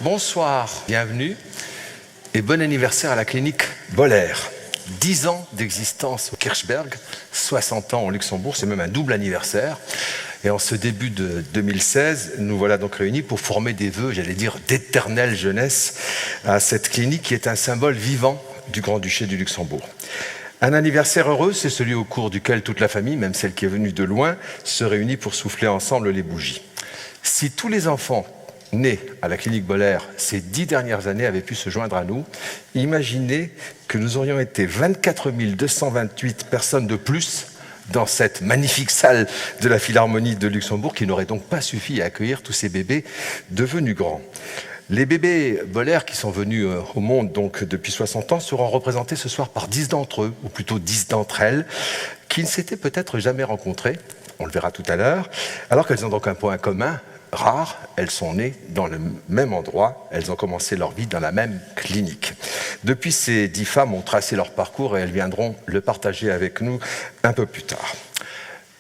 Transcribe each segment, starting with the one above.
Bonsoir, bienvenue et bon anniversaire à la clinique Boller. 10 ans d'existence au Kirchberg, 60 ans au Luxembourg, c'est même un double anniversaire. Et en ce début de 2016, nous voilà donc réunis pour former des vœux, j'allais dire, d'éternelle jeunesse à cette clinique qui est un symbole vivant du Grand-Duché du Luxembourg. Un anniversaire heureux, c'est celui au cours duquel toute la famille, même celle qui est venue de loin, se réunit pour souffler ensemble les bougies. Si tous les enfants nés à la clinique Boller ces 10 dernières années avaient pu se joindre à nous, imaginez que nous aurions été 24 228 personnes de plus dans cette magnifique salle de la Philharmonie de Luxembourg qui n'aurait donc pas suffi à accueillir tous ces bébés devenus grands. Les bébés Boller qui sont venus au monde donc depuis 60 ans seront représentés ce soir par 10 d'entre eux, ou plutôt 10 d'entre elles, qui ne s'étaient peut-être jamais rencontrées, on le verra tout à l'heure, alors qu'elles ont donc un point commun rare, elles sont nées dans le même endroit, elles ont commencé leur vie dans la même clinique. Depuis, ces 10 femmes ont tracé leur parcours et elles viendront le partager avec nous un peu plus tard.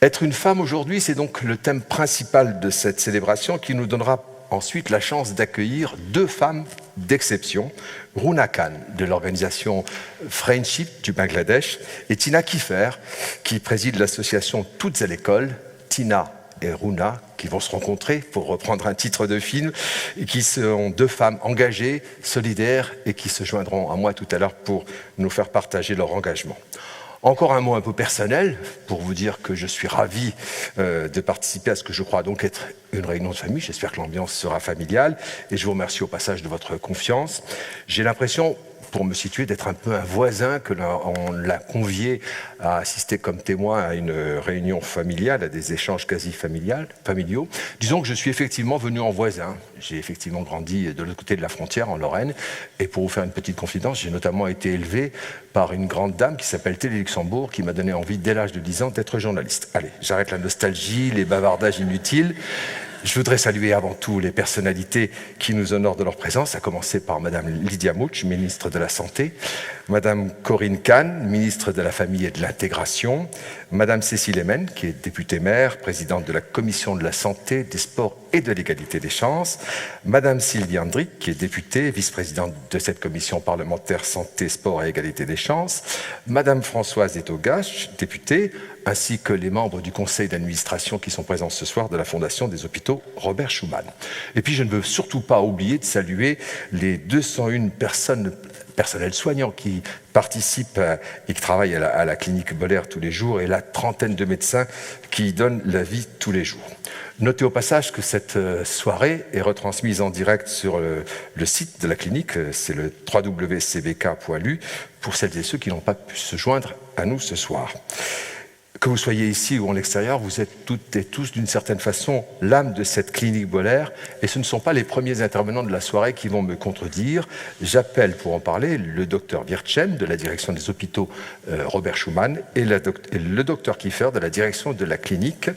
Être une femme aujourd'hui, c'est donc le thème principal de cette célébration qui nous donnera ensuite la chance d'accueillir 2 femmes d'exception, Runa Khan de l'organisation Friendship du Bangladesh et Tina Kiefer qui préside l'association Toutes à l'école, Tina et Runa, qui vont se rencontrer pour reprendre un titre de film, et qui sont 2 femmes engagées, solidaires, et qui se joindront à moi tout à l'heure pour nous faire partager leur engagement. Encore un mot un peu personnel, pour vous dire que je suis ravi de participer à ce que je crois donc être une réunion de famille. J'espère que l'ambiance sera familiale, et je vous remercie au passage de votre confiance. J'ai l'impression, pour me situer, d'être un peu un voisin que on l'a convié à assister comme témoin à une réunion familiale, à des échanges quasi familiaux. Disons que je suis effectivement venu en voisin. J'ai effectivement grandi de l'autre côté de la frontière, en Lorraine. Et pour vous faire une petite confidence, j'ai notamment été élevé par une grande dame qui s'appelle Télé Luxembourg, qui m'a donné envie, dès l'âge de 10 ans, d'être journaliste. Allez, j'arrête la nostalgie, les bavardages inutiles. Je voudrais saluer avant tout les personnalités qui nous honorent de leur présence, à commencer par Madame Lydia Mouch, ministre de la Santé, Madame Corinne Kahn, ministre de la Famille et de l'Intégration, Madame Cécile Hemen, qui est députée maire, présidente de la Commission de la Santé, des Sports et de l'Égalité des Chances, Madame Sylvie Andric, qui est députée, vice-présidente de cette commission parlementaire Santé, Sport et Égalité des Chances, Madame Françoise Etogache, députée, ainsi que les membres du conseil d'administration qui sont présents ce soir de la Fondation des hôpitaux Robert Schuman. Et puis je ne veux surtout pas oublier de saluer les 201 personnels soignants qui participent et qui travaillent à la clinique Boller tous les jours et la trentaine de médecins qui y donnent la vie tous les jours. Notez au passage que cette soirée est retransmise en direct sur le site de la clinique, c'est le www.cbk.lu, pour celles et ceux qui n'ont pas pu se joindre à nous ce soir. Que vous soyez ici ou en l'extérieur, vous êtes toutes et tous d'une certaine façon l'âme de cette clinique Boller, et ce ne sont pas les premiers intervenants de la soirée qui vont me contredire. J'appelle pour en parler le docteur Wirtchen de la direction des hôpitaux Robert Schuman et le docteur Kiefer de la direction de la clinique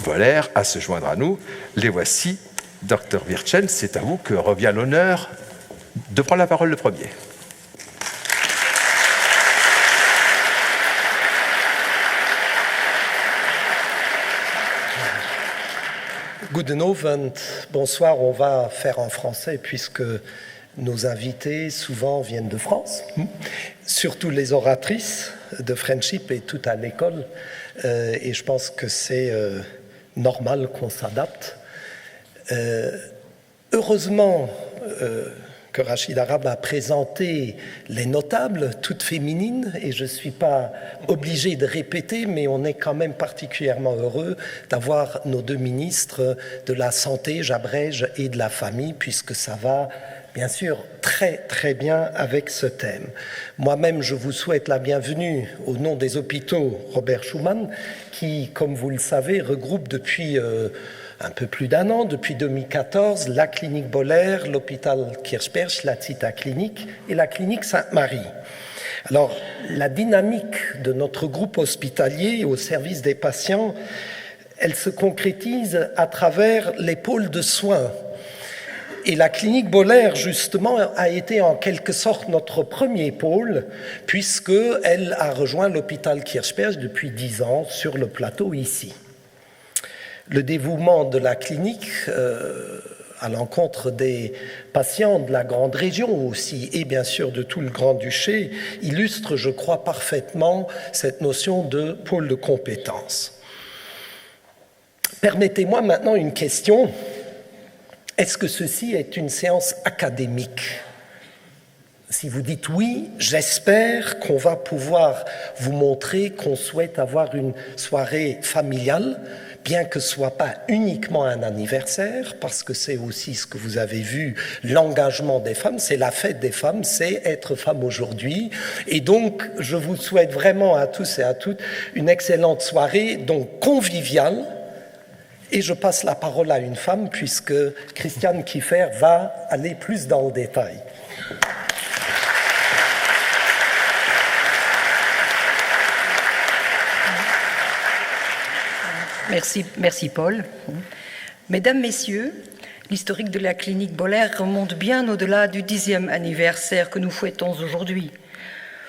Boller à se joindre à nous. Les voici. Docteur Wirtchen, c'est à vous que revient l'honneur de prendre la parole le premier. Guten Abend, bonsoir, on va faire en français puisque nos invités souvent viennent de France, surtout les oratrices de Friendship et tout à l'école, et je pense que c'est normal qu'on s'adapte. Heureusement que Rachid Arab a présenté les notables, toutes féminines, et je ne suis pas obligé de répéter, mais on est quand même particulièrement heureux d'avoir nos 2 ministres de la Santé, j'abrège, et de la Famille, puisque ça va, bien sûr, très très bien avec ce thème. Moi-même, je vous souhaite la bienvenue au nom des hôpitaux Robert Schuman, qui, comme vous le savez, regroupe depuis un peu plus d'1 an, depuis 2014, la clinique Boller, l'hôpital Kirchberg, la Zita Clinique et la clinique Sainte-Marie. Alors, la dynamique de notre groupe hospitalier au service des patients, elle se concrétise à travers les pôles de soins. Et la clinique Boller, justement, a été en quelque sorte notre premier pôle, puisqu'elle a rejoint l'hôpital Kirchberg depuis 10 ans sur le plateau ici. Le dévouement de la clinique à l'encontre des patients de la grande région aussi, et bien sûr de tout le Grand-Duché, illustre, je crois, parfaitement cette notion de pôle de compétence. Permettez-moi maintenant une question. Est-ce que ceci est une séance académique ? Si vous dites oui, j'espère qu'on va pouvoir vous montrer qu'on souhaite avoir une soirée familiale, bien que ce ne soit pas uniquement un anniversaire, parce que c'est aussi ce que vous avez vu, l'engagement des femmes, c'est la fête des femmes, c'est être femme aujourd'hui. Et donc, je vous souhaite vraiment à tous et à toutes une excellente soirée, donc conviviale. Et je passe la parole à une femme, puisque Christiane Kiefer va aller plus dans le détail. Merci Paul. Mesdames, Messieurs, l'historique de la clinique Boller remonte bien au-delà du 10e anniversaire que nous fêtons aujourd'hui.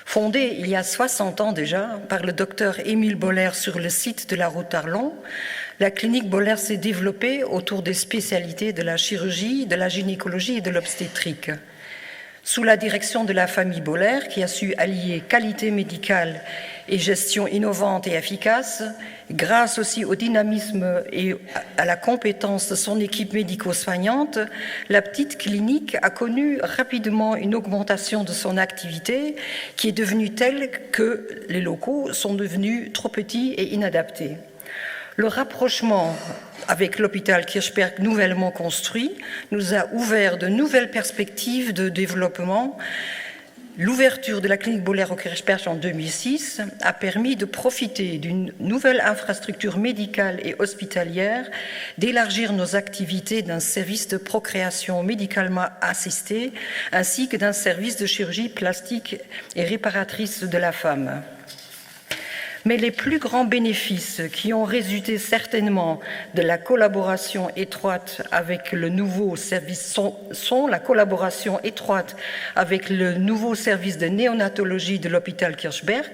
Fondée il y a 60 ans déjà par le docteur Émile Boller sur le site de la route Arlon, la clinique Boller s'est développée autour des spécialités de la chirurgie, de la gynécologie et de l'obstétrique. Sous la direction de la famille Boller, qui a su allier qualité médicale et gestion innovante et efficace, grâce aussi au dynamisme et à la compétence de son équipe médico-soignante, la petite clinique a connu rapidement une augmentation de son activité qui est devenue telle que les locaux sont devenus trop petits et inadaptés. Le rapprochement avec l'hôpital Kirchberg nouvellement construit nous a ouvert de nouvelles perspectives de développement. L'ouverture de la clinique Boller au Kirchberg en 2006 a permis de profiter d'une nouvelle infrastructure médicale et hospitalière, d'élargir nos activités d'un service de procréation médicalement assistée ainsi que d'un service de chirurgie plastique et réparatrice de la femme. Mais les plus grands bénéfices qui ont résulté certainement de la collaboration étroite avec le nouveau service sont la collaboration étroite avec le nouveau service de néonatologie de l'hôpital Kirchberg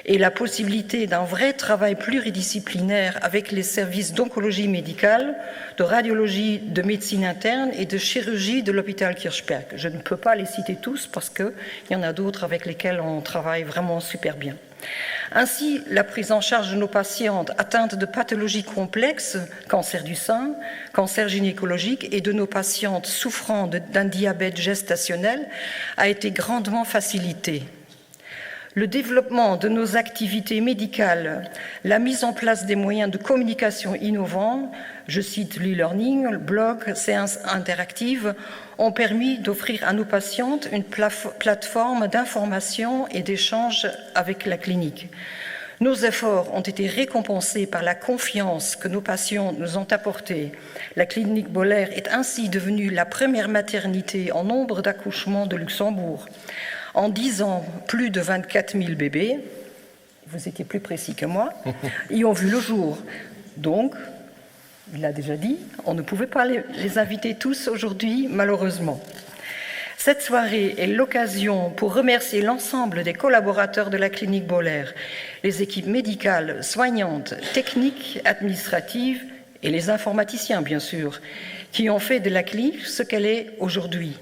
et la possibilité d'un vrai travail pluridisciplinaire avec les services d'oncologie médicale, de radiologie, de médecine interne et de chirurgie de l'hôpital Kirchberg. Je ne peux pas les citer tous parce qu'il y en a d'autres avec lesquels on travaille vraiment super bien. Ainsi, la prise en charge de nos patientes atteintes de pathologies complexes, cancer du sein, cancer gynécologique, et de nos patientes souffrant d'un diabète gestationnel a été grandement facilitée. Le développement de nos activités médicales, la mise en place des moyens de communication innovants, je cite l'e-learning, le blog, séances interactives, ont permis d'offrir à nos patientes une plateforme d'information et d'échange avec la clinique. Nos efforts ont été récompensés par la confiance que nos patients nous ont apportée. La clinique Boller est ainsi devenue la première maternité en nombre d'accouchements de Luxembourg. En 10 ans, plus de 24 000 bébés, vous étiez plus précis que moi, y ont vu le jour. Donc, il l'a déjà dit, on ne pouvait pas les inviter tous aujourd'hui, malheureusement. Cette soirée est l'occasion pour remercier l'ensemble des collaborateurs de la clinique Boller, les équipes médicales, soignantes, techniques, administratives et les informaticiens, bien sûr, qui ont fait de la clinique ce qu'elle est aujourd'hui.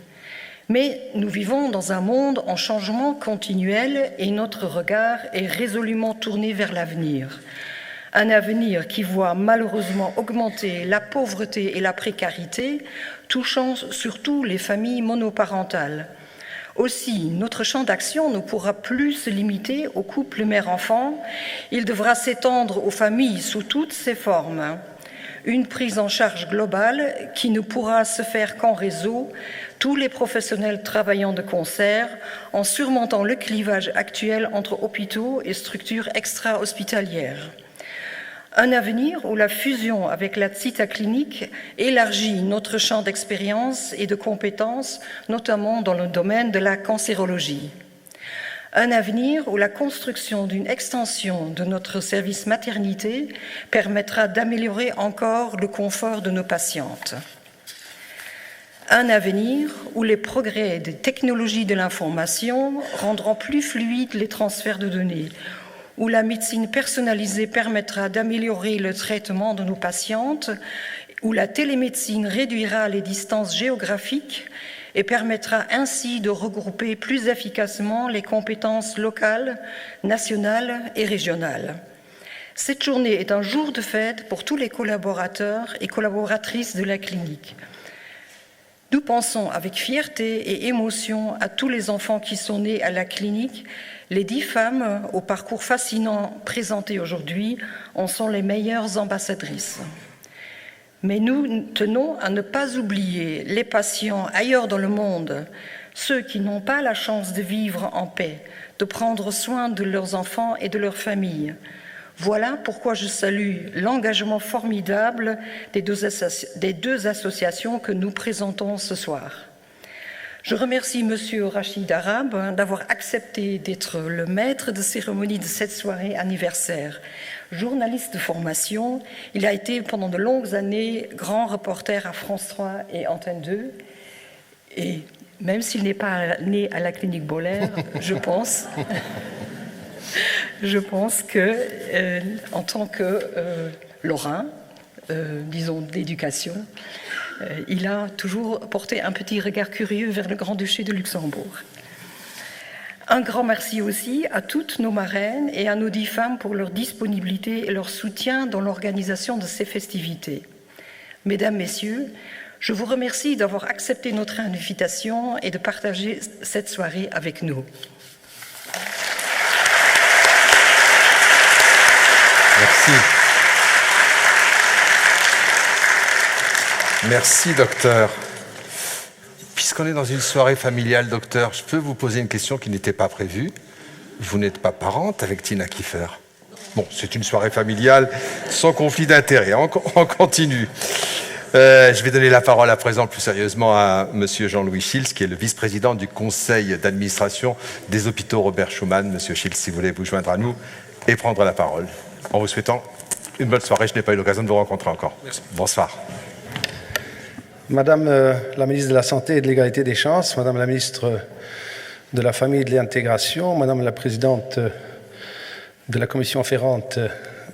Mais nous vivons dans un monde en changement continuel et notre regard est résolument tourné vers l'avenir. Un avenir qui voit malheureusement augmenter la pauvreté et la précarité, touchant surtout les familles monoparentales. Aussi, notre champ d'action ne pourra plus se limiter aux couples mère-enfant, il devra s'étendre aux familles sous toutes ses formes. Une prise en charge globale qui ne pourra se faire qu'en réseau, tous les professionnels travaillant de concert, en surmontant le clivage actuel entre hôpitaux et structures extra-hospitalières. Un avenir où la fusion avec la Zita Clinique élargit notre champ d'expérience et de compétences, notamment dans le domaine de la cancérologie. Un avenir où la construction d'une extension de notre service maternité permettra d'améliorer encore le confort de nos patientes. Un avenir où les progrès des technologies de l'information rendront plus fluides les transferts de données, où la médecine personnalisée permettra d'améliorer le traitement de nos patientes, où la télémédecine réduira les distances géographiques et permettra ainsi de regrouper plus efficacement les compétences locales, nationales et régionales. Cette journée est un jour de fête pour tous les collaborateurs et collaboratrices de la clinique. Nous pensons avec fierté et émotion à tous les enfants qui sont nés à la clinique. Les 10 femmes au parcours fascinant présentées aujourd'hui en sont les meilleures ambassadrices. Mais nous tenons à ne pas oublier les patients ailleurs dans le monde, ceux qui n'ont pas la chance de vivre en paix, de prendre soin de leurs enfants et de leurs familles. Voilà pourquoi je salue l'engagement formidable des deux associations que nous présentons ce soir. Je remercie M. Rachid Arabe d'avoir accepté d'être le maître de cérémonie de cette soirée anniversaire. Journaliste de formation, il a été pendant de longues années grand reporter à France 3 et Antenne 2. Et même s'il n'est pas né à la clinique Boller, je pense que, en tant que Lorrain, disons d'éducation, il a toujours porté un petit regard curieux vers le Grand-Duché de Luxembourg. Un grand merci aussi à toutes nos marraines et à nos 10 femmes pour leur disponibilité et leur soutien dans l'organisation de ces festivités. Mesdames, Messieurs, je vous remercie d'avoir accepté notre invitation et de partager cette soirée avec nous. Merci. Merci, docteur. Puisqu'on est dans une soirée familiale, docteur, je peux vous poser une question qui n'était pas prévue. Vous n'êtes pas parente avec Tina Kiefer? Bon, c'est une soirée familiale sans conflit d'intérêts. On continue. Je vais donner la parole à présent plus sérieusement à Monsieur Jean-Louis Schiltz, qui est le vice-président du conseil d'administration des hôpitaux Robert Schuman. Monsieur Schiltz, si vous voulez vous joindre à nous et prendre la parole. En vous souhaitant une bonne soirée, je n'ai pas eu l'occasion de vous rencontrer encore. Merci. Bonsoir. Madame la ministre de la Santé et de l'Égalité des Chances, Madame la ministre de la Famille et de l'Intégration, Madame la présidente de la commission afférente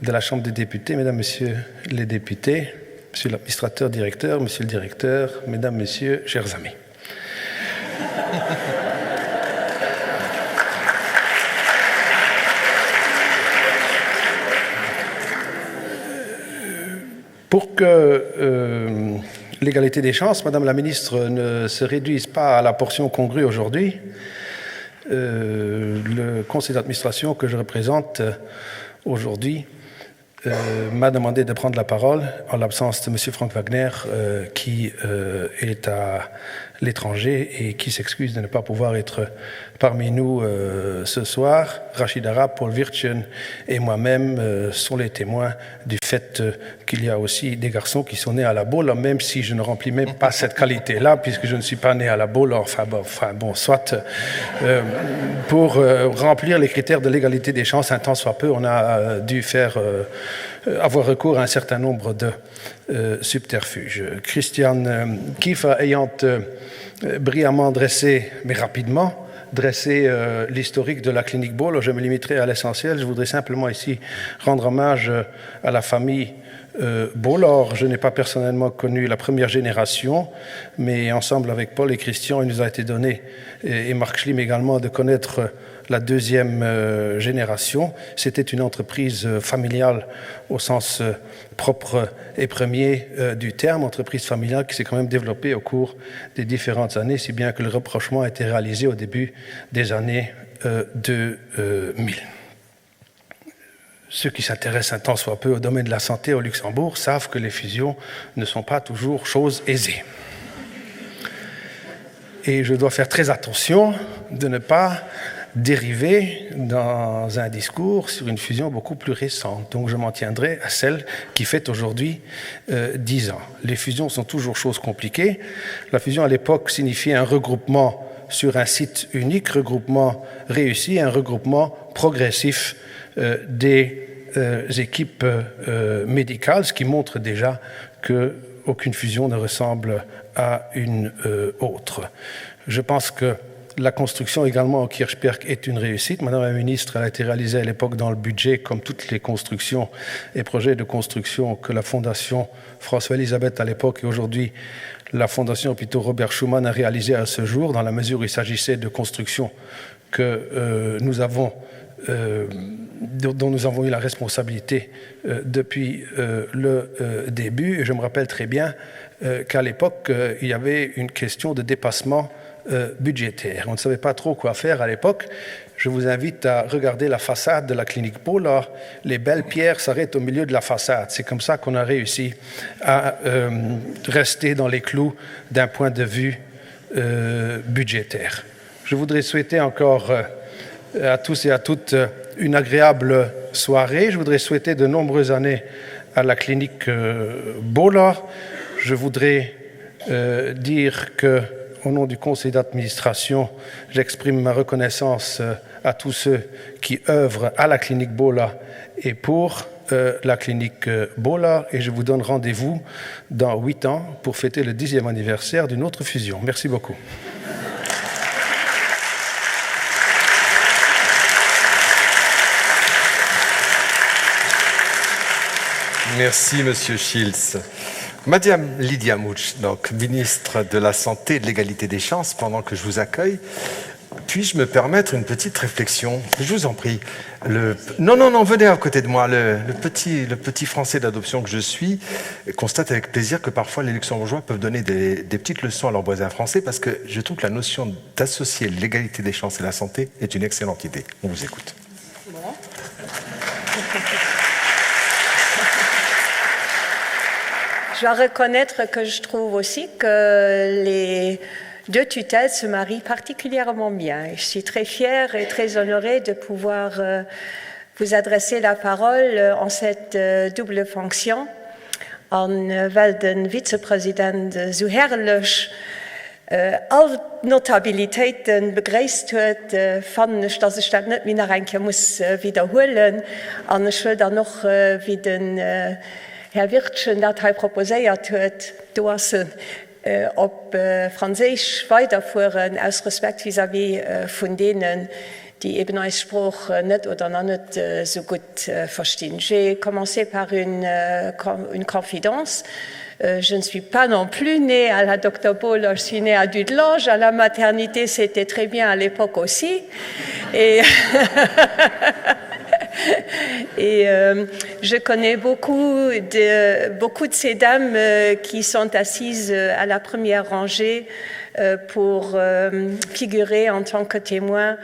de la Chambre des députés, Mesdames, Messieurs les députés, Monsieur l'administrateur directeur, Monsieur le directeur, Mesdames, Messieurs, chers amis. Pour que l'égalité des chances, Madame la ministre, ne se réduise pas à la portion congrue aujourd'hui, le conseil d'administration que je représente aujourd'hui m'a demandé de prendre la parole en l'absence de M. Frank Wagner qui est à l'étranger et qui s'excuse de ne pas pouvoir être parmi nous ce soir. Rachid Arabe, Paul Wirtchen et moi-même sont les témoins du fait qu'il y a aussi des garçons qui sont nés à la Baule, même si je ne remplis même pas cette qualité-là, puisque je ne suis pas né à la Baule, soit pour remplir les critères de l'égalité des chances, un temps soit peu, on a dû avoir recours à un certain nombre de subterfuges. Christiane Kiefer ayant brillamment dressé, mais rapidement, l'historique de la clinique Boll. Je me limiterai à l'essentiel. Je voudrais simplement ici rendre hommage à la famille Boll. Or, je n'ai pas personnellement connu la première génération, mais ensemble avec Paul et Christian, il nous a été donné, et Marc Schlim également, de connaître la deuxième génération. C'était une entreprise familiale au sens propre et premier du terme, entreprise familiale qui s'est quand même développée au cours des différentes années, si bien que le rapprochement a été réalisé au début des années 2000. Ceux qui s'intéressent un tant soit peu au domaine de la santé au Luxembourg savent que les fusions ne sont pas toujours chose aisée. Et je dois faire très attention de ne pas dériver dans un discours sur une fusion beaucoup plus récente. Donc je m'en tiendrai à celle qui fait aujourd'hui 10 ans. Les fusions sont toujours choses compliquées. La fusion à l'époque signifiait un regroupement sur un site unique, regroupement réussi, un regroupement progressif des équipes médicales, ce qui montre déjà qu'aucune fusion ne ressemble à une autre. Je pense que La construction également au Kirchberg est une réussite. Madame la ministre, elle a été réalisée à l'époque dans le budget, comme toutes les constructions et projets de construction que la Fondation François-Elisabeth à l'époque et aujourd'hui la Fondation plutôt Robert Schuman a réalisé à ce jour, dans la mesure où il s'agissait de constructions que dont nous avons eu la responsabilité depuis le début. Et je me rappelle très bien qu'à l'époque, il y avait une question de dépassement budgétaire. On ne savait pas trop quoi faire à l'époque. Je vous invite à regarder la façade de la clinique Bollard. Les belles pierres s'arrêtent au milieu de la façade. C'est comme ça qu'on a réussi à rester dans les clous d'un point de vue budgétaire. Je voudrais souhaiter encore à tous et à toutes une agréable soirée. Je voudrais souhaiter de nombreuses années à la clinique Bollard. Je voudrais dire que, au nom du conseil d'administration, j'exprime ma reconnaissance à tous ceux qui œuvrent à la clinique Bollard et pour la clinique Bollard. Et je vous donne rendez-vous dans 8 ans pour fêter le 10e anniversaire d'une autre fusion. Merci beaucoup. Merci, Monsieur Schiltz. Madame Lydia Mouch, donc ministre de la Santé et de l'Égalité des chances, pendant que je vous accueille, puis-je me permettre une petite réflexion? Je vous en prie. Non, venez à côté de moi. Le petit Français d'adoption que je suis constate avec plaisir que parfois les Luxembourgeois peuvent donner des petites leçons à leurs voisins français parce que je trouve que la notion d'associer l'égalité des chances et la santé est une excellente idée. On vous écoute. Bon. Je dois reconnaître que je trouve aussi que les deux tutelles se marient particulièrement bien. Je suis très fière et très honorée de pouvoir vous adresser la parole en cette double fonction. Weil den Vizepräsident so herrlich all Notabilitäten begreist huet, fand ich, dass ich das nicht wie nach einmal muss wiederholen. Und ich will dann noch wie den Herr Wirtschen dat hy proposéiert huet, doassen op Franzésisch weiterfuhren aus Respekt vis-à-vis von denen, die eben als Spruch net oder net so gut verstehen. J'ai commencé par une confidence. Je ne suis pas non plus née à la Dr Bollard, je suis née à Dudelange. À la maternité, c'était très bien à l'époque aussi. Et Et je connais beaucoup de ces dames qui sont assises à la première rangée pour figurer en tant que témoins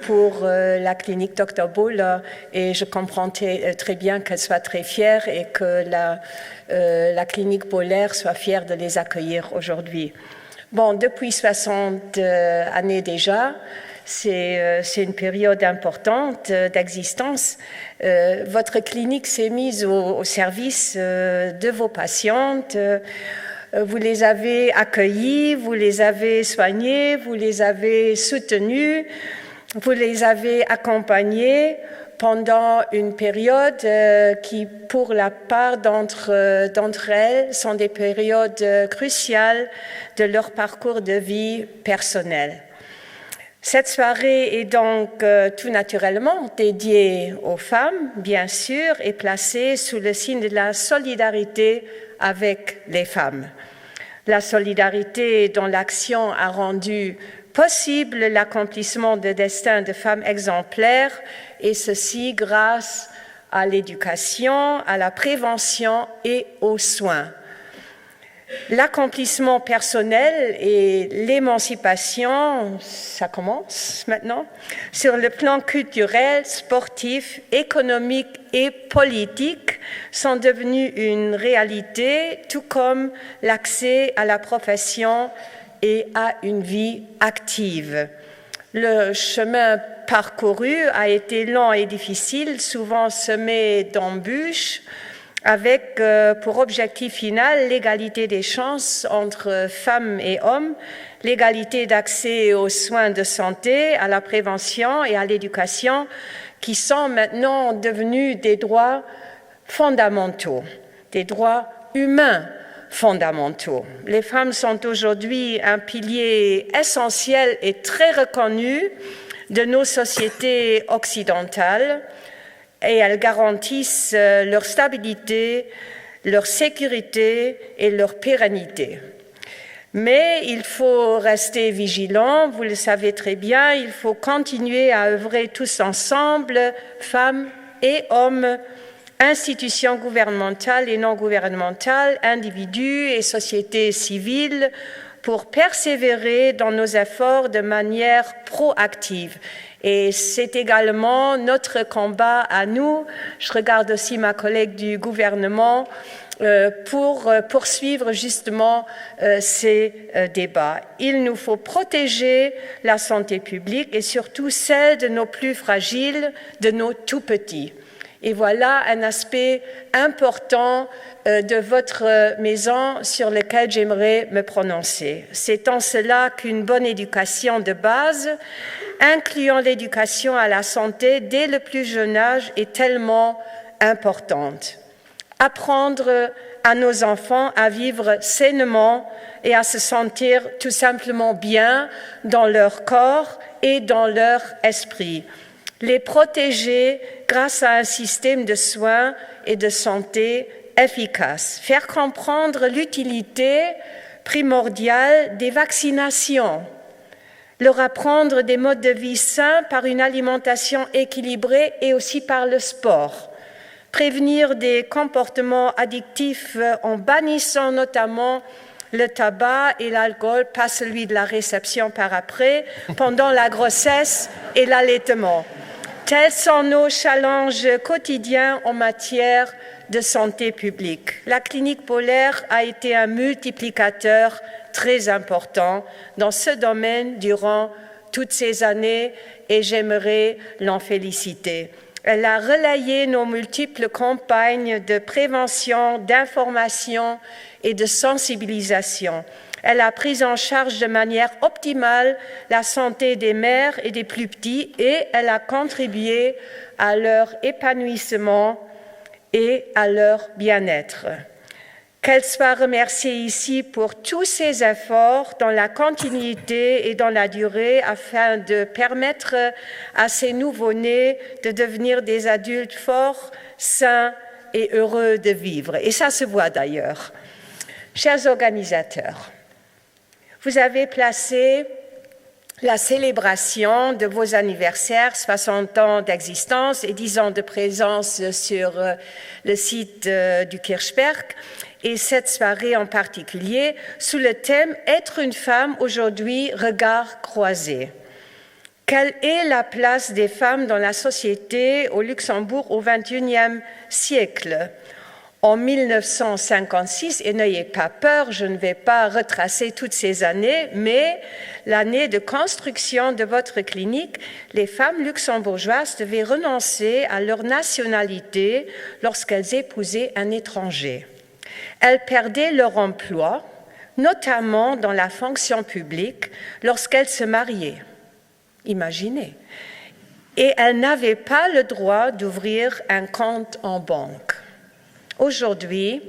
pour la clinique Dr Bollard. Et je comprends très bien qu'elles soient très fières et que la clinique Bollard soit fière de les accueillir aujourd'hui. Bon, depuis 60 années déjà, c'est une période importante d'existence. Votre clinique s'est mise au service de vos patientes. Vous les avez accueillies, vous les avez soignées, vous les avez soutenues, vous les avez accompagnées pendant une période qui, pour la part d'entre elles, sont des périodes cruciales de leur parcours de vie personnel. Cette soirée est donc tout naturellement dédiée aux femmes, bien sûr, et placée sous le signe de la solidarité avec les femmes. La solidarité dont l'action a rendu possible l'accomplissement de destins de femmes exemplaires, et ceci grâce à l'éducation, à la prévention et aux soins. L'accomplissement personnel et l'émancipation, ça commence maintenant, sur le plan culturel, sportif, économique et politique sont devenus une réalité, tout comme l'accès à la profession et à une vie active. Le chemin parcouru a été long et difficile, souvent semé d'embûches, avec pour objectif final l'égalité des chances entre femmes et hommes, l'égalité d'accès aux soins de santé, à la prévention et à l'éducation, qui sont maintenant devenus des droits fondamentaux, des droits humains fondamentaux. Les femmes sont aujourd'hui un pilier essentiel et très reconnu de nos sociétés occidentales et elles garantissent leur stabilité, leur sécurité et leur pérennité. Mais il faut rester vigilant, vous le savez très bien, il faut continuer à œuvrer tous ensemble, femmes et hommes, institutions gouvernementales et non gouvernementales, individus et sociétés civiles, pour persévérer dans nos efforts de manière proactive. Et c'est également notre combat à nous, je regarde aussi ma collègue du gouvernement, pour poursuivre justement ces débats. Il nous faut protéger la santé publique et surtout celle de nos plus fragiles, de nos tout-petits. Et voilà un aspect important de votre maison sur lequel j'aimerais me prononcer. C'est en cela qu'une bonne éducation de base, incluant l'éducation à la santé dès le plus jeune âge, est tellement importante. Apprendre à nos enfants à vivre sainement et à se sentir tout simplement bien dans leur corps et dans leur esprit. Les protéger grâce à un système de soins et de santé efficace. Faire comprendre l'utilité primordiale des vaccinations. Leur apprendre des modes de vie sains par une alimentation équilibrée et aussi par le sport. Prévenir des comportements addictifs en bannissant notamment le tabac et l'alcool, pas celui de la réception par après, pendant la grossesse et l'allaitement. Tels sont nos challenges quotidiens en matière de santé publique. La clinique Bollère a été un multiplicateur très important dans ce domaine durant toutes ces années et j'aimerais l'en féliciter. Elle a relayé nos multiples campagnes de prévention, d'information et de sensibilisation. Elle a pris en charge de manière optimale la santé des mères et des plus petits et elle a contribué à leur épanouissement et à leur bien-être. Qu'elle soit remerciée ici pour tous ses efforts dans la continuité et dans la durée afin de permettre à ces nouveau-nés de devenir des adultes forts, sains et heureux de vivre. Et ça se voit d'ailleurs. Chers organisateurs, vous avez placé la célébration de vos anniversaires, 60 ans d'existence et 10 ans de présence sur le site du Kirchberg, et cette soirée en particulier, sous le thème « Être une femme aujourd'hui, regard croisé ». Quelle est la place des femmes dans la société au Luxembourg au XXIe siècle ? En 1956, et n'ayez pas peur, je ne vais pas retracer toutes ces années, mais l'année de construction de votre clinique, les femmes luxembourgeoises devaient renoncer à leur nationalité lorsqu'elles épousaient un étranger. Elles perdaient leur emploi, notamment dans la fonction publique, lorsqu'elles se mariaient. Imaginez. Et elles n'avaient pas le droit d'ouvrir un compte en banque. Aujourd'hui,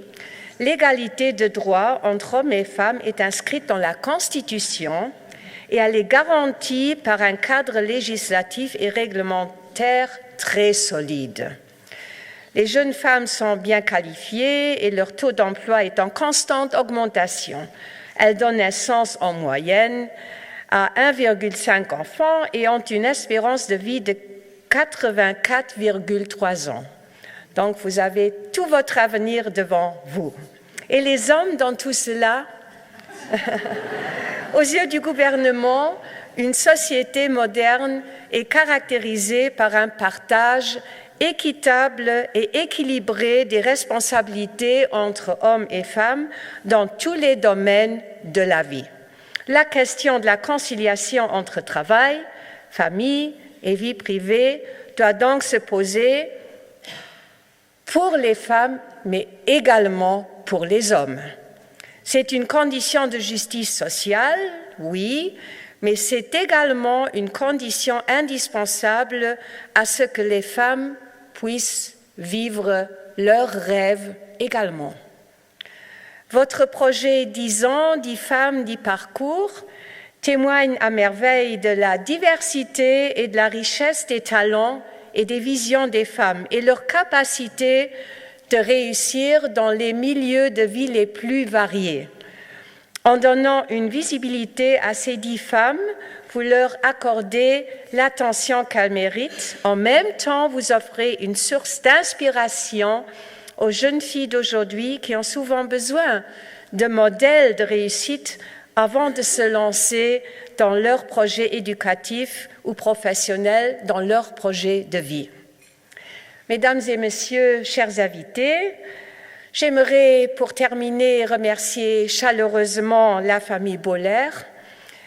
l'égalité de droit entre hommes et femmes est inscrite dans la Constitution et elle est garantie par un cadre législatif et réglementaire très solide. Les jeunes femmes sont bien qualifiées et leur taux d'emploi est en constante augmentation. Elles donnent naissance en moyenne à 1,5 enfants et ont une espérance de vie de 84,3 ans. Donc, vous avez tout votre avenir devant vous. Et les hommes dans tout cela, aux yeux du gouvernement, une société moderne est caractérisée par un partage équitable et équilibré des responsabilités entre hommes et femmes dans tous les domaines de la vie. La question de la conciliation entre travail, famille et vie privée doit donc se poser pour les femmes, mais également pour les hommes. C'est une condition de justice sociale, oui, mais c'est également une condition indispensable à ce que les femmes puissent vivre leurs rêves également. Votre projet 10 ans, 10 femmes, 10 parcours témoigne à merveille de la diversité et de la richesse des talents et des visions des femmes et leur capacité de réussir dans les milieux de vie les plus variés. En donnant une visibilité à ces 10 femmes, vous leur accordez l'attention qu'elles méritent. En même temps, vous offrez une source d'inspiration aux jeunes filles d'aujourd'hui qui ont souvent besoin de modèles de réussite avant de se lancer dans leur projet éducatif ou professionnel, dans leur projet de vie. Mesdames et messieurs, chers invités, j'aimerais pour terminer remercier chaleureusement la famille Boller,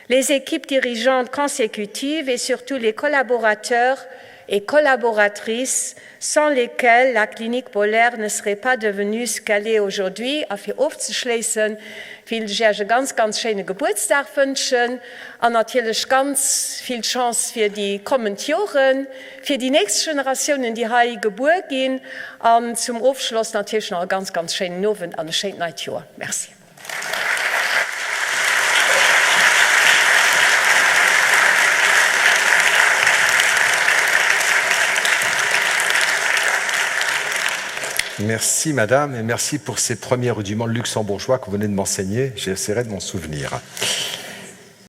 les équipes dirigeantes consécutives et surtout les collaborateurs et collaboratrices sans lesquelles la clinique Boller ne serait pas devenue ce qu'elle est aujourd'hui. Auf hier aufzuschließen, will ich euch ganz, ganz schönen Geburtstag wünschen und natürlich ganz viel Chance für die kommenden Jahre, für die nächsten Generationen, die hier geboren gehen und zum Abschluss natürlich noch einen ganz, ganz schönen Abend und ein schönes Jahr. Merci. Merci madame et merci pour ces premiers rudiments luxembourgeois que vous venez de m'enseigner. J'essaierai de m'en souvenir.